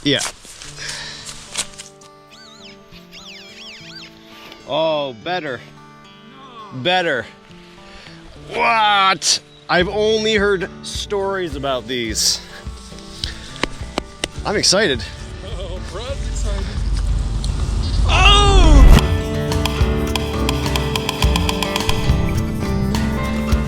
Yeah. Oh, better. Better. What? I've only heard stories about these. I'm excited. Oh, Brad's excited. Oh!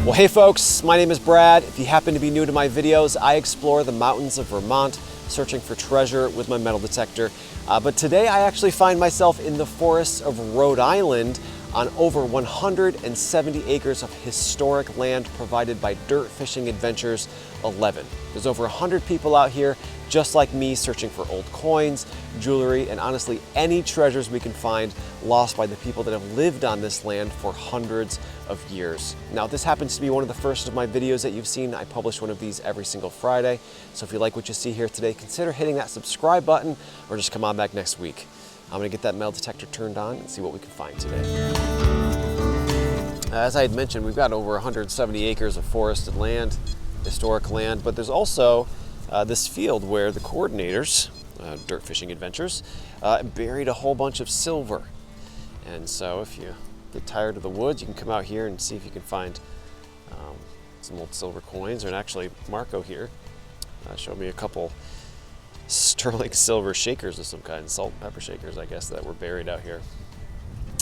Well, hey folks, my name is Brad. If you happen to be new to my videos, I explore the mountains of Vermont, searching for treasure with my metal detector. But today I actually find myself in the forests of Rhode Island on over 170 acres of historic land provided by Dirt Fishing Adventures 11. There's over 100 people out here just like me, searching for old coins, jewelry, and honestly any treasures we can find lost by the people that have lived on this land for hundreds of years. Now, this happens to be one of the first of my videos that you've seen. I publish one of these every single Friday. So if you like what you see here today, consider hitting that subscribe button or just come on back next week. I'm gonna get that metal detector turned on and see what we can find today. As I had mentioned, we've got over 170 acres of forested land, historic land, but there's also this field where the coordinators, Dirt Fishing Adventures, buried a whole bunch of silver. And so if you get tired of the woods, you can come out here and see if you can find some old silver coins. And actually, Marco here showed me a couple sterling silver shakers of some kind, salt and pepper shakers, I guess, that were buried out here.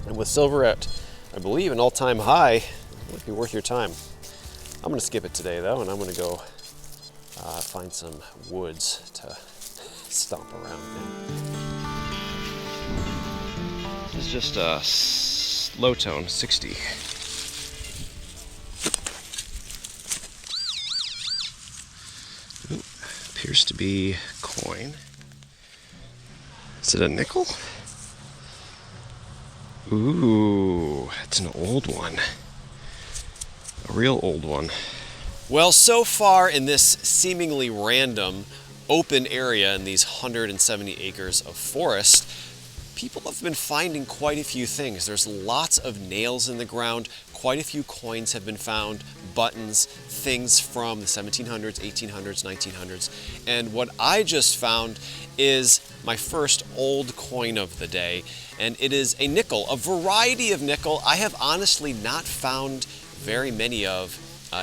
And with silver at, I believe, an all-time high, it might be worth your time. I'm gonna skip it today though, and I'm gonna go find some woods to stomp around in. This is just a low tone, 60. Ooh, appears to be coin. Is it a nickel? Ooh, it's an old one. A real old one. Well, so far in this seemingly random open area in these 170 acres of forest, people have been finding quite a few things. There's lots of nails in the ground, quite a few coins have been found, buttons, things from the 1700s, 1800s, 1900s. And what I just found is my first old coin of the day, and it is a nickel, a variety of nickel I have honestly not found very many of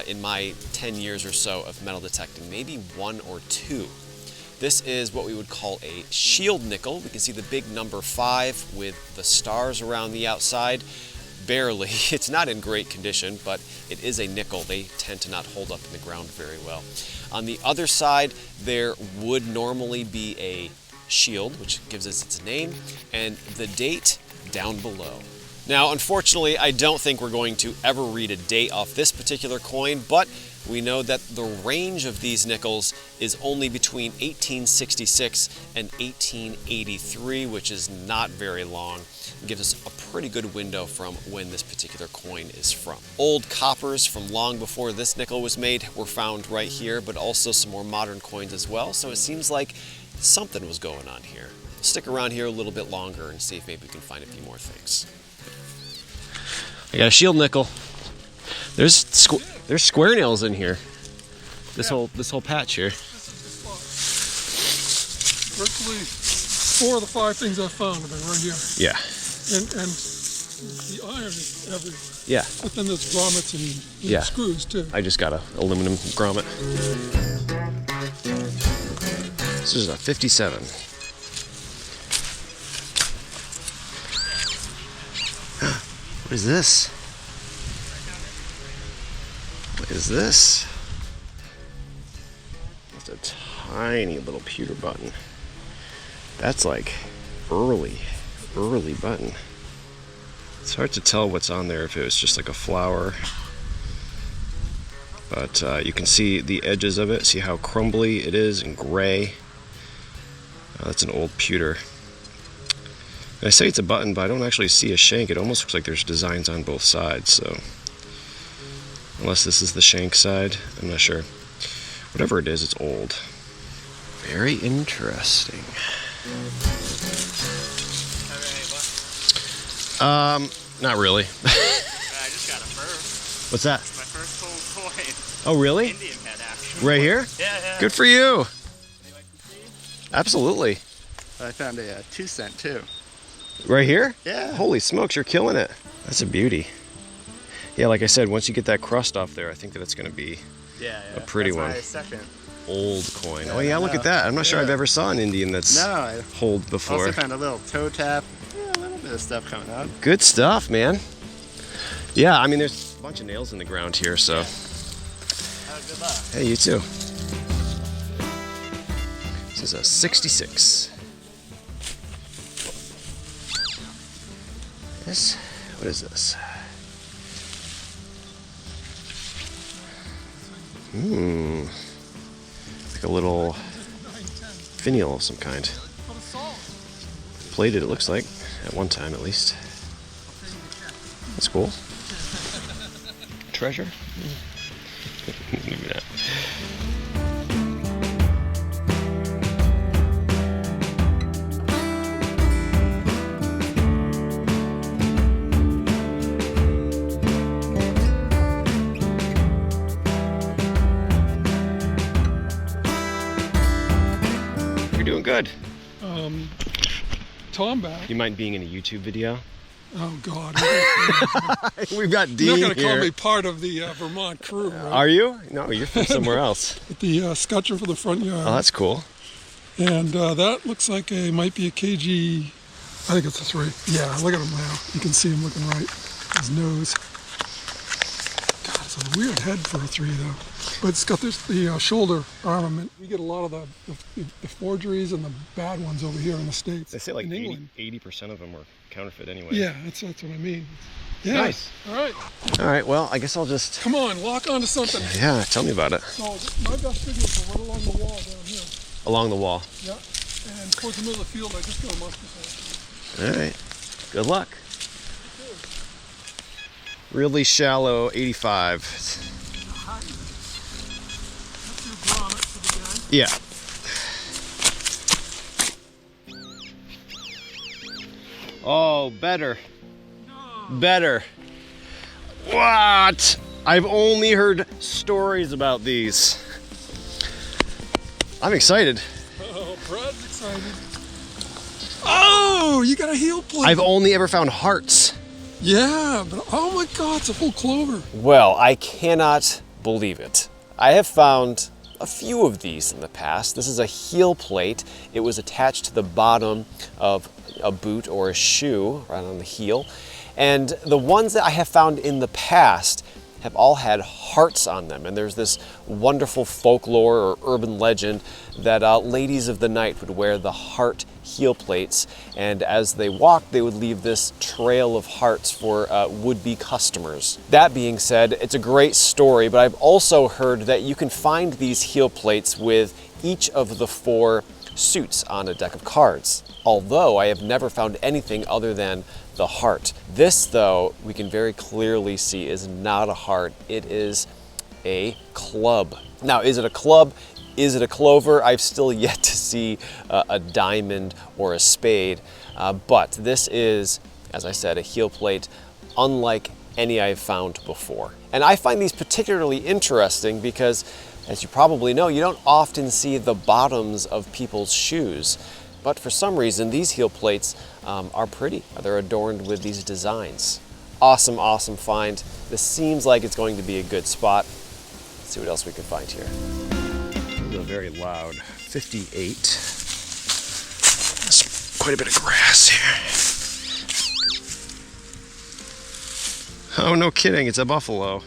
in my 10 years or so of metal detecting, maybe one or two. This is what we would call a shield nickel. We can see the big number 5 with the stars around the outside. Barely, it's not in great condition, but it is a nickel. They tend to not hold up in the ground very well. On the other side, there would normally be a shield, which gives us its name, and the date down below. Now, unfortunately, I don't think we're going to ever read a date off this particular coin, but we know that the range of these nickels is only between 1866 and 1883, which is not very long. It gives us a pretty good window from when this particular coin is from. Old coppers from long before this nickel was made were found right here, but also some more modern coins as well, so it seems like something was going on here. Stick around here a little bit longer and see if maybe we can find a few more things. I got a shield nickel. There's square nails in here. This whole patch here. This is the spot. Virtually 4 of the 5 things I've found have been right here. Yeah. And the iron is everywhere. Yeah. But then there's grommets and screws too. I just got a aluminum grommet. This is a 57. What is this? What is this? That's a tiny little pewter button. That's like early button. It's hard to tell what's on there if it was just like a flower. But you can see the edges of it, see how crumbly it is and gray. That's an old pewter. I say it's a button, but I don't actually see a shank. It almost looks like there's designs on both sides, so unless this is the shank side, I'm not sure. Whatever it is, it's old. Very interesting. Not really. I just got a first. What's that? My first old coin. Oh, really? Indian head, actually. Right here? Yeah. Good for you. Absolutely. I found a 2 cent too. Right here? Yeah. Holy smokes, you're killing it. That's a beauty. Yeah, like I said, once you get that crust off there, I think that it's going to be a pretty one. My second. Old coin. Yeah, Oh yeah, look at that. I'm not sure I've ever saw an Indian that's No, I hold before. also found a little toe tap. Yeah, a little bit of stuff coming up. Good stuff, man. Yeah, I mean, there's a bunch of nails in the ground here, so. Good luck. Hey, you too. This is a 66. This, what is this? Like a little finial of some kind. Plated, it looks like, at one time at least. That's cool. Treasure? Maybe not. You're doing good. Tom back. You mind being in a YouTube video? Oh God. We've got Dean You're not going to call here. me part of the Vermont crew, right? Are you? No, you're from somewhere else. With the scutcher for the front yard. Oh, that's cool. And that looks like might be a KG. I think it's a 3. Yeah, look at him now. You can see him looking right. His nose. God, it's a weird head for a 3 though. But it's got the shoulder armament. We get a lot of the forgeries and the bad ones over here in the States. They say like in England. 80% of them were counterfeit anyway. Yeah, that's what I mean. Yeah. Nice. All right. All right, well, I guess I'll just... Come on, lock onto something. Yeah, tell me about it. So my best signals are right along the wall down here. Along the wall. Yeah. And towards the middle of the field, I just got a muster All right. Good luck. Really shallow 85. That's your grommet for the guy. Yeah. Oh, better. Better. What? I've only heard stories about these. I'm excited. Oh, Brad's excited. Oh, you got a heel plate. I've only ever found hearts. Yeah, but oh my God, it's a full clover. Well, I cannot believe it. I have found a few of these in the past. This is a heel plate. It was attached to the bottom of a boot or a shoe, right on the heel. And the ones that I have found in the past have all had hearts on them. And there's this wonderful folklore or urban legend that ladies of the night would wear the heart heel plates, and as they walked, they would leave this trail of hearts for would-be customers. That being said, it's a great story, but I've also heard that you can find these heel plates with each of the 4 suits on a deck of cards, although I have never found anything other than the heart. This, though, we can very clearly see is not a heart. It is a club. Now, is it a club? Is it a clover? I've still yet to see a diamond or a spade, but this is, as I said, a heel plate unlike any I've found before. And I find these particularly interesting because, as you probably know, you don't often see the bottoms of people's shoes. But for some reason, these heel plates are pretty. They're adorned with these designs. Awesome, awesome find. This seems like it's going to be a good spot. Let's see what else we can find here. Very loud. 58. There's quite a bit of grass here. Oh, no kidding. It's a buffalo.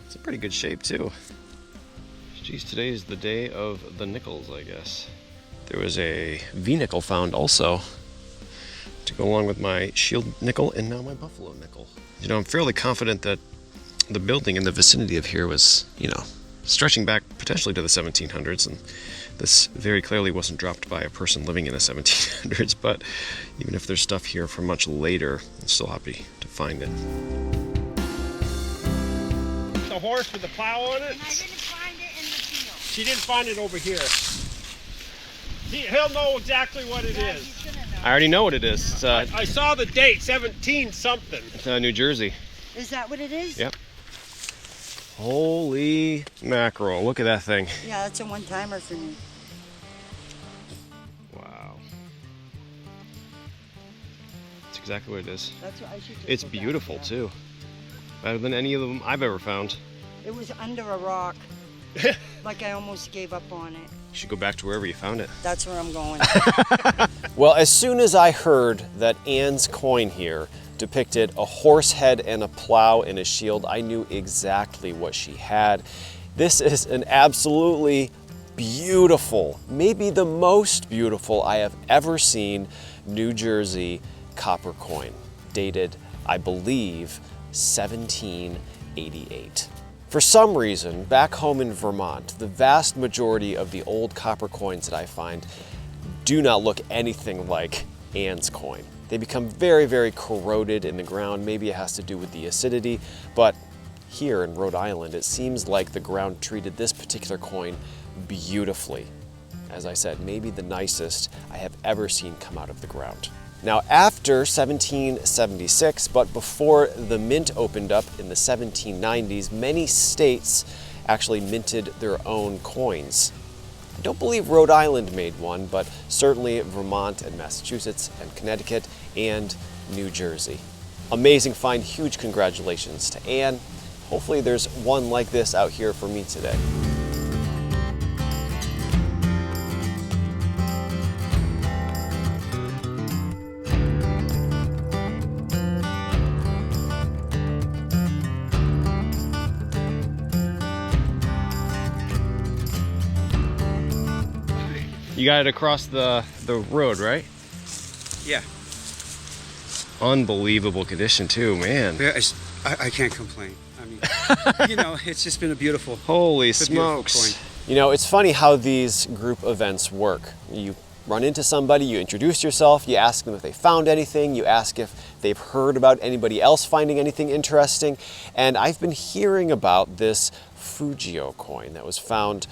It's in pretty good shape, too. Geez, today is the day of the nickels, I guess. There was a V-nickel found also to go along with my shield nickel and now my buffalo nickel. You know, I'm fairly confident that the building in the vicinity of here was, you know, stretching back potentially to the 1700s, and this very clearly wasn't dropped by a person living in the 1700s, but even if there's stuff here from much later, I'm still happy to find it. The horse with the plow on it? And I didn't find it in the field. She didn't find it over here. He'll know exactly what it Yeah, is. he's gonna know. I already know what it is. It's I saw the date, 17 something. New Jersey. Is that what it is? Yep. Holy mackerel, look at that thing. Yeah, that's a one-timer for me. exactly what it is. That's what I should just It's go back beautiful there. too. Better than any of them I've ever found. It was under a rock. Like I almost gave up on it. You should go back to wherever you found it. That's where I'm going. Well, as soon as I heard that Anne's coin here depicted a horse head and a plow and a shield, I knew exactly what she had. This is an absolutely beautiful, maybe the most beautiful I have ever seen New Jersey copper coin, dated, I believe, 1788. For some reason, back home in Vermont, the vast majority of the old copper coins that I find do not look anything like Anne's coin. They become very, very corroded in the ground. Maybe it has to do with the acidity, but here in Rhode Island, it seems like the ground treated this particular coin beautifully. As I said, maybe the nicest I have ever seen come out of the ground. Now, after 1776, but before the mint opened up in the 1790s, many states actually minted their own coins. I don't believe Rhode Island made one, but certainly Vermont and Massachusetts and Connecticut and New Jersey. Amazing find, huge congratulations to Anne. Hopefully there's one like this out here for me today. You got it across the road, right? Yeah. Unbelievable condition too, man. Yeah, I can't complain. I mean, you know, it's just been a beautiful. Holy it's a beautiful smokes. coin. You know, it's funny how these group events work. You run into somebody, you introduce yourself, you ask them if they found anything, you ask if they've heard about anybody else finding anything interesting. And I've been hearing about this Fujio coin that was found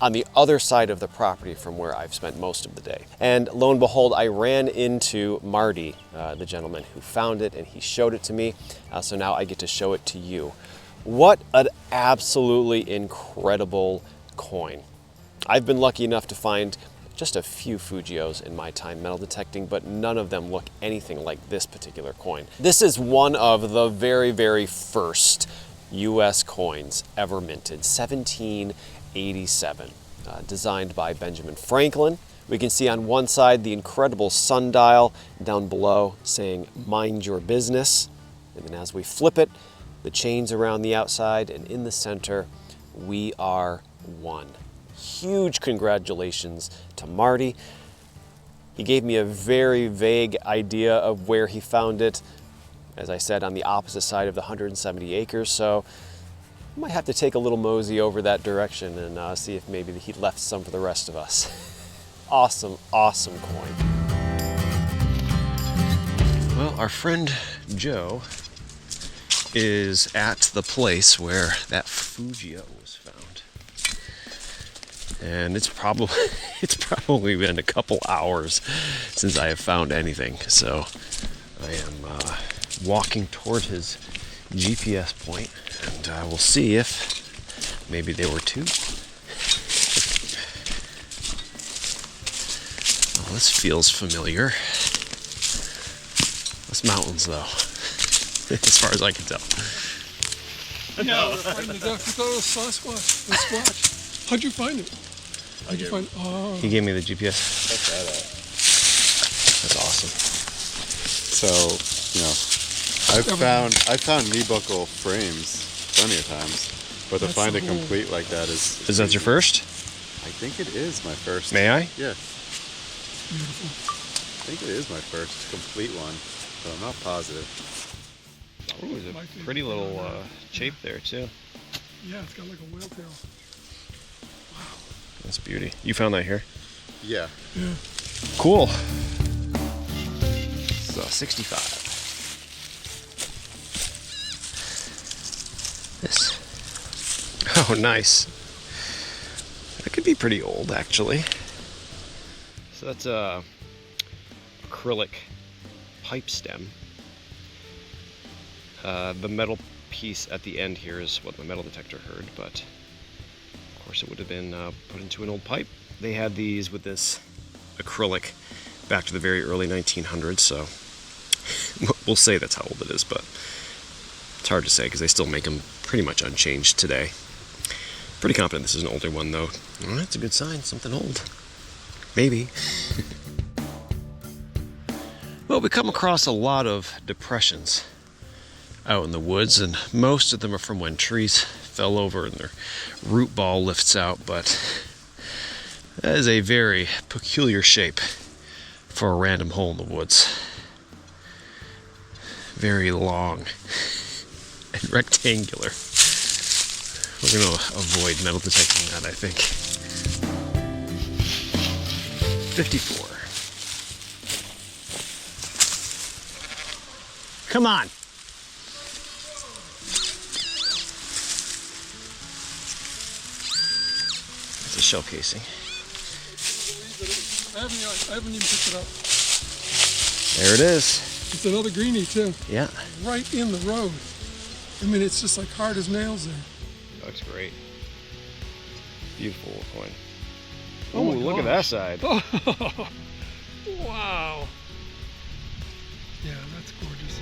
on the other side of the property from where I've spent most of the day. And lo and behold, I ran into Marty, the gentleman who found it, and he showed it to me. So now I get to show it to you. What an absolutely incredible coin. I've been lucky enough to find just a few Fujios in my time metal detecting, but none of them look anything like this particular coin. This is one of the very, very first US coins ever minted, 1787, designed by Benjamin Franklin. We can see on one side the incredible sundial, down below saying, "Mind your business." And then as we flip it, the chains around the outside, and in the center, "We are one." Huge congratulations to Marty. He gave me a very vague idea of where he found it. As I said, on the opposite side of the 170 acres, so I might have to take a little mosey over that direction and see if maybe he left some for the rest of us. Awesome, awesome coin. Well, our friend Joe is at the place where that Fujio was found. And it's probably been a couple hours since I have found anything. So I am walking toward his GPS point, and we'll see if maybe there were two. Well, this feels familiar. This mountains, though, as far as I can tell. Yeah, we're fighting to death. We thought it was Sasquatch. The Squatch. How'd you find it? How'd you find? Oh. He gave me the GPS. Check that out. That's awesome. So, you know, I found knee buckle frames plenty of times, but to That's find the it whole- complete like that is Is that your first? I think it is my first. May I? Yeah, Beautiful. I think it is my first complete one, but I'm not positive. Ooh, there's My a favorite pretty little one. shape there, too. Yeah, it's got like a whale tail. That's beauty. You found that here? Yeah. Yeah. Cool. So 65. This. Oh, nice. That could be pretty old, actually. So that's a acrylic pipe stem. The metal piece at the end here is what the metal detector heard, but of course it would have been put into an old pipe. They had these with this acrylic back to the very early 1900s, so We'll say that's how old it is, but it's hard to say because they still make them pretty much unchanged today. Pretty confident this is an older one, though. Well, that's a good sign, something old. Maybe. Well, we come across a lot of depressions out in the woods, and most of them are from when trees fell over and their root ball lifts out, but that is a very peculiar shape for a random hole in the woods. Very long and rectangular. We're going to avoid metal detecting that, I think. 54. Come on. It's a shell casing. I haven't even picked it up. There it is. It's another greenie too. Yeah. Right in the road. I mean, it's just like hard as nails there. Looks great. Beautiful coin. Oh, Ooh, look at that side. Oh, wow. Yeah, that's gorgeous.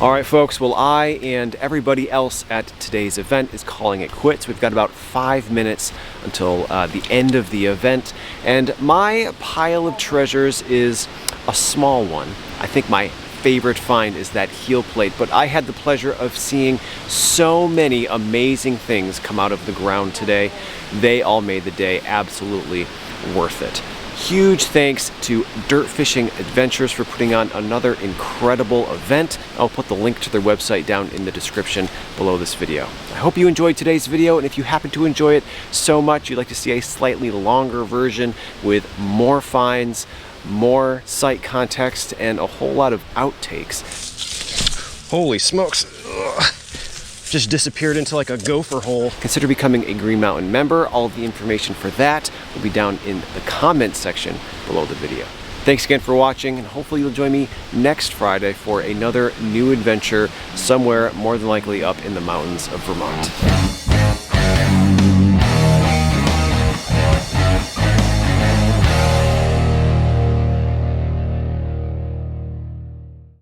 All right, folks. Well, I and everybody else at today's event is calling it quits. We've got about 5 minutes until the end of the event, and my pile of treasures is a small one. I think my favorite find is that heel plate, but I had the pleasure of seeing so many amazing things come out of the ground today. They all made the day absolutely worth it. Huge thanks to Dirt Fishing Adventures for putting on another incredible event. I'll put the link to their website down in the description below this video. I hope you enjoyed today's video, and if you happen to enjoy it so much you'd like to see a slightly longer version with more finds, more site context, and a whole lot of outtakes. Holy smokes. Ugh. Just disappeared into like a gopher hole. Consider becoming a Green Mountain member. All of the information for that will be down in the comment section below the video. Thanks again for watching, and hopefully you'll join me next Friday for another new adventure somewhere more than likely up in the mountains of Vermont.